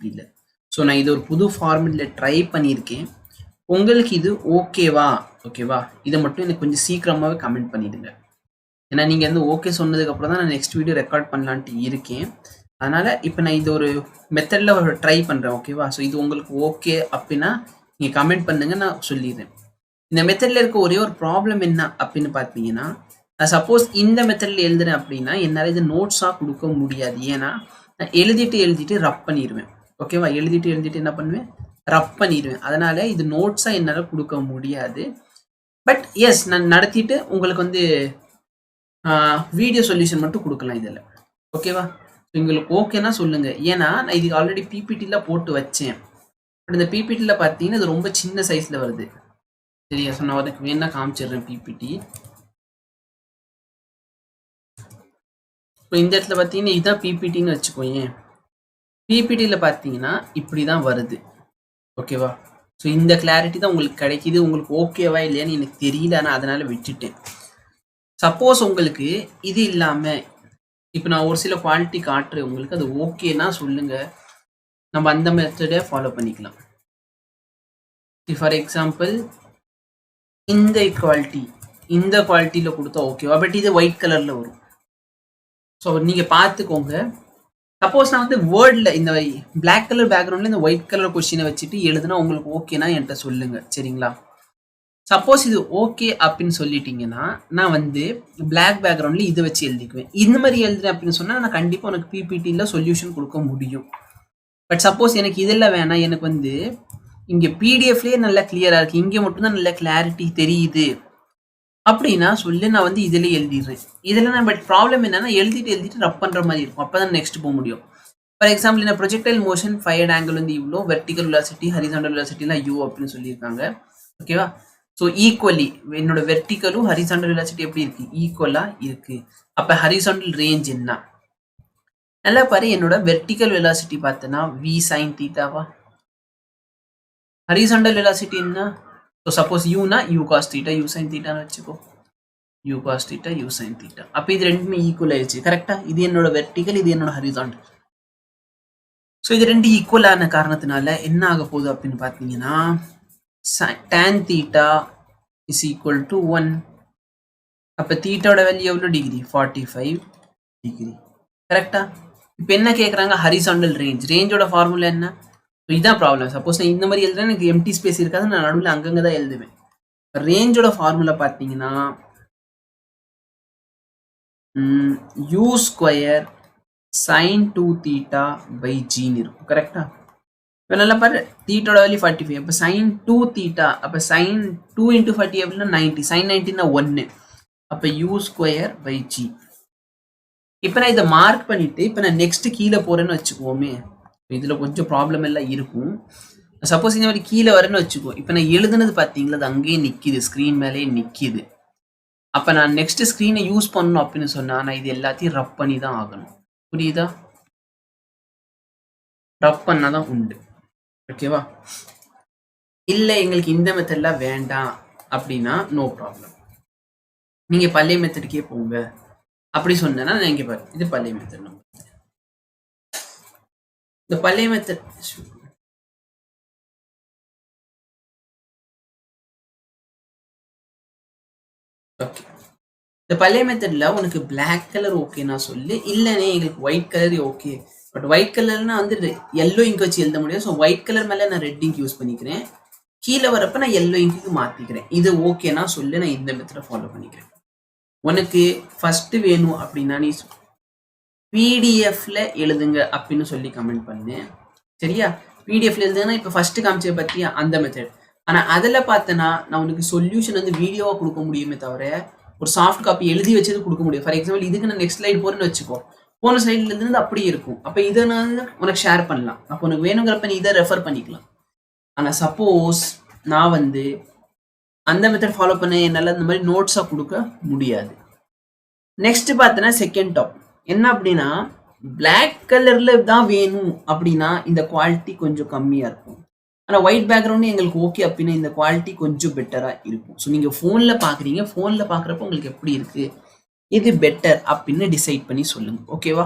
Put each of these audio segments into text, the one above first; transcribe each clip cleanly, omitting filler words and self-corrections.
பிபிடியில். So நான் இது ஒரு புது ஃபார்மெட்டில் ட்ரை பண்ணியிருக்கேன். உங்களுக்கு இது ஓகேவா? ஓகேவா, இதை மட்டும் எனக்கு கொஞ்சம் சீக்கிரமாகவே கமெண்ட் பண்ணிடுங்க. ஏன்னா நீங்கள் வந்து ஓகே சொன்னதுக்கப்புறம் தான் நான் நெக்ஸ்ட் வீடியோ ரெக்கார்ட் பண்ணலான்ட்டு இருக்கேன். அதனால் இப்போ நான் இது ஒரு மெத்தடில் ட்ரை பண்ணுறேன். ஓகேவா, ஸோ இது உங்களுக்கு ஓகே அப்படின்னா நீங்கள் கமெண்ட் பண்ணுங்கள், நான் சொல்லிடுறேன். இந்த மெத்தடில் இருக்க ஒரே ஒரு ப்ராப்ளம் என்ன அப்படின்னு பார்த்தீங்கன்னா, நான் சப்போஸ் இந்த மெத்தடில் எழுதுறேன் அப்படின்னா என்னால் இது நோட்ஸாக கொடுக்க முடியாது. ஏன்னா நான் எழுதிட்டு ரப் பண்ணிடுவேன். ஓகேவா, எழுதிட்டு என்ன பண்ணுவேன், ரப் பண்ணிடுவேன். அதனால் இது நோட்ஸாக என்னால் கொடுக்க முடியாது. பட் எஸ், நான் நடத்திட்டு உங்களுக்கு வந்து வீடியோ சொல்யூஷன் மட்டும் கொடுக்கலாம் இதில். ஓகேவா, உங்களுக்கு ஓகேனா சொல்லுங்கள். ஏன்னா நான் இதுக்கு ஆல்ரெடி பிபிடியில் போட்டு வச்சேன். பட் இந்த பிபிடியில் பார்த்தீங்கன்னா இது ரொம்ப சின்ன சைஸில் வருது. சரியா, ஸோ நான் அதுக்கு வேணா காமிச்சிடுறேன் பிபிடி. இப்போ இந்த இடத்துல பார்த்தீங்கன்னா இதுதான் பிபிடின்னு வச்சுக்கோங்க. பிபிடியில் பார்த்தீங்கன்னா இப்படி தான் வருது. ஓகேவா, ஸோ இந்த கிளாரிட்டி தான் உங்களுக்கு கிடைக்கிது. உங்களுக்கு ஓகேவா இல்லையான்னு எனக்கு தெரியல, ஆனால் அதனால் விட்டுட்டேன். சப்போஸ் உங்களுக்கு இது இல்லாமல் இப்போ நான் ஒரு சில குவாலிட்டி காட்டுறேன், உங்களுக்கு அது ஓகேன்னா சொல்லுங்கள், நம்ம அந்த மெத்தடை ஃபாலோ பண்ணிக்கலாம். ஃபார் எக்ஸாம்பிள் இந்த குவாலிட்டியில் கொடுத்தா ஓகேவா, பட் இது ஒயிட் கலரில் வரும். ஸோ நீங்கள் பார்த்துக்கோங்க. சப்போஸ் நான் வந்து வேர்டில் இந்த பிளாக் கலர் பேக்ரவுண்டில் இந்த ஒயிட் கலர் கொஸ்டினை வச்சுட்டு எழுதுனா உங்களுக்கு ஓகேனா என்கிட்ட சொல்லுங்கள். சரிங்களா, சப்போஸ் இது ஓகே அப்படின்னு சொல்லிட்டீங்கன்னா நான் வந்து பிளாக் பேக்ரவுண்டில் இதை வச்சு எழுதிக்குவேன். இந்த மாதிரி எழுதுறேன் அப்படின்னு சொன்னால் நான் கண்டிப்பாக உனக்கு பிபிடியில் சொல்யூஷன் கொடுக்க முடியும். பட் சப்போஸ் எனக்கு இதெல்லாம் வேணாம், எனக்கு வந்து இங்கே பிடிஎஃப்லேயே நல்லா கிளியராக இருக்குது, இங்கே மட்டும்தான் நல்ல கிளாரிட்டி தெரியுது அப்படின்னா சொல்லி நான் வந்து இதில் எழுதிடுறேன். இதில் நான் பட் ப்ராப்ளம் என்னன்னா எழுதிட்டு ரப் பண்ணுற மாதிரி இருக்கும். அப்போ தான் நெக்ஸ்ட் போக முடியும். ஃபார் எக்ஸாம்பிள் இந்த ப்ரொஜெக்டைல் மோஷன் ஃபயர்ட் ஆங்கிள் வந்து இவ்வளோ, வெர்டிகல் வெலாசிட்டி ஹரிசாண்டல் வெலாசிட்டிலாம் யூ அப்படின்னு சொல்லியிருக்காங்க. ஓகேவா, ஸோ ஈக்குவலி என்னோட வெர்டிகலும் ஹரிசாண்டல் வெலாசிட்டி எப்படி இருக்குது, ஈக்குவலாக இருக்குது. அப்போ ஹரிசாண்டல் ரேஞ்ச் என்ன, நல்லா பாரு. என்னோட வெர்டிகல் வெலாசிட்டி பார்த்தேன்னா வி சைன் தீட்டாவா, ஹரிசாண்டல் வெலாசிட்டி என்ன, ஸோ சப்போஸ் யூனா u cos theta u sine தீட்டான்னு வச்சுக்கோ, u cos theta u sine theta. அப்போ இது ரெண்டுமே ஈக்குவல் ஆயிடுச்சு. கரெக்டாக, இது என்னோட வெர்டிகல், இது என்னோட ஹரிசாண்டல். ஸோ இது ரெண்டு ஈக்குவலான காரணத்தினால என்ன ஆக போகுது அப்படின்னு பார்த்தீங்கன்னா tan theta is equal to 1. அப்போ தீட்டாவோட வேல்யூ எவ்வளோ டிகிரி, 45 டிகிரி. கரெக்டா, இப்போ என்ன கேட்குறாங்க, ஹரிசாண்டல் ரேஞ்சோட ஃபார்முலா என்ன. ஸோ இதுதான் ப்ராப்ளம். சப்போஸ் நான் இந்த மாதிரி எழுதுறேன், எனக்கு எம்டி ஸ்பேஸ் இருக்காது, நான் நடுவில் அங்கங்கே தான் எழுதுவேன். ரேஞ்சோட ஃபார்முலா பார்த்தீங்கன்னா u square sin 2 theta by ஜின்னு இருக்கும். கரெக்டா, இப்போ நல்லா பாரு, தீட்டோட வேல்யூ 45, அப்போ sin 2 தீட்டா, அப்போ sin 2 × 40 எப்படின்னா 90, sin 90னா 1, அப்போ u ஸ்கொயர் பை ஜி. இப்போ நான் இதை மார்க் பண்ணிட்டு இப்போ நான் நெக்ஸ்ட் கீழே போறேன்னு வச்சுக்குவோமே, இதில் கொஞ்சம் ப்ராப்ளம் எல்லாம் இருக்கும். சப்போஸ் இந்த மாதிரி கீழே வரேன்னு வச்சுக்கோ, இப்போ நான் எழுதுனது பார்த்தீங்களா அது அங்கேயே நிற்கிது, ஸ்க்ரீன் மேலேயே நிற்கிது. அப்போ நான் நெக்ஸ்ட் ஸ்க்ரீனை யூஸ் பண்ணணும் அப்படின்னு சொன்னால் நான் இது எல்லாத்தையும் ரப் பண்ணி தான் ஆகணும். புரியுதா, ரப் பண்ணால் தான் உண்டு. ஓகேவா, இல்லை எங்களுக்கு இந்த மெத்தட்லாம் வேண்டாம் அப்படின்னா நோ ப்ராப்ளம், நீங்கள் பழைய மெத்தடுக்கே போங்க அப்படி சொன்னேன்னா நான் இங்கே பாரு, இது பழைய மெத்தட். நம்ம இந்த பழைய மெத்தட் ஓகே, இந்த பழைய மெத்தட்ல உனக்கு பிளாக் கலர் ஓகேனா சொல்லு, இல்லைனே எங்களுக்கு white colour okay. But white கலர்னா வந்து எல்லோ இங்க் வச்சு எழுத முடியாது. ஸோ ஒயிட் கலர் மேலே நான் ரெட் இங்க் யூஸ் பண்ணிக்கிறேன், கீழே வரப்ப நான் எல்லோ இங்க்கு மாற்றிக்கிறேன். இது ஓகேனா சொல்லு, நான் இந்த மெத்தடை ஃபாலோ பண்ணிக்கிறேன். உனக்கு ஃபர்ஸ்ட் வேணும் அப்படின்னா நீ பிடிஎஃப்ல எழுதுங்க அப்படின்னு சொல்லி கமெண்ட் பண்ணு. சரியா, பிடிஎஃப்ல எழுதுனா இப்போ ஃபர்ஸ்ட் காமிச்ச பற்றியா அந்த மெத்தட். ஆனால் அதில் பார்த்தேன்னா நான் உனக்கு சொல்யூஷன் வந்து வீடியோவாக கொடுக்க முடியுமே தவிர ஒரு சாஃப்ட் காப்பி எழுதி வச்சது கொடுக்க முடியும். ஃபார் எக்ஸாம்பிள் இதுக்கு நான் நெக்ஸ்ட் ஸ்லைட் போறேன்னு வச்சுக்கோ, போன ஸ்லைட்ல இருந்து அப்படியே இருக்கும். அப்போ இதை நான் உனக்கு ஷேர் பண்ணலாம், அப்போ உனக்கு வேணுங்கிறப்ப நீ இதை ரெஃபர் பண்ணிக்கலாம். ஆனால் சப்போஸ் நான் வந்து அந்த மெத்தட் ஃபாலோ பண்ண என்னால் இந்த மாதிரி நோட்ஸாக கொடுக்க முடியாது. நெக்ஸ்ட் பார்த்தோன்னா செகண்ட் டாப் என்ன அப்படின்னா, பிளாக் கலர்ல தான் வேணும் அப்படின்னா இந்த குவாலிட்டி கொஞ்சம் கம்மியாக இருக்கும். ஆனால் ஒயிட் பேக்ரவுண்டு எங்களுக்கு ஓகே அப்படின்னா இந்த குவாலிட்டி கொஞ்சம் பெட்டராக இருக்கும். ஸோ நீங்கள் ஃபோனில் பார்க்குறீங்க, ஃபோனில் பார்க்குறப்ப உங்களுக்கு எப்படி இருக்குது, இது பெட்டர் அப்படின்னு டிசைட் பண்ணி சொல்லுங்கள். ஓகேவா,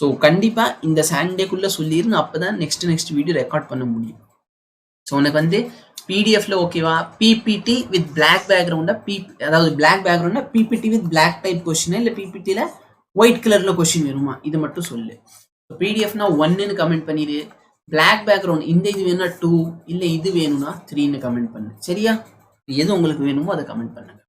ஸோ கண்டிப்பா இந்த சாட்டர்டேக்குள்ள சொல்லிருங்க. அப்பதான் நெக்ஸ்ட் வீடியோ ரெக்கார்ட் பண்ண முடியும். ஸோ உனக்கு வந்து பிடிஎஃப்ல ஓகேவா, பிபிடி வித் பிளாக் பேக்ரவுண்டா, அதாவது பிளாக் பேக்ரவுண்டா PPT with black type question, இல்ல பிபிடில ஒயிட் கலர்ல கொஸ்டின் வேணுமா, இது மட்டும் சொல்லு. பிடிஎஃப்னா 1ன்னு கமெண்ட் பண்ணிடு. பிளாக் பேக்ரவுண்ட் இந்த இது வேணும்னா 2, இல்ல இது வேணும்னா 3ன்னு கமெண்ட் பண்ணு. சரியா? எது உங்களுக்கு வேணுமோ அதை கமெண்ட் பண்ணுங்க.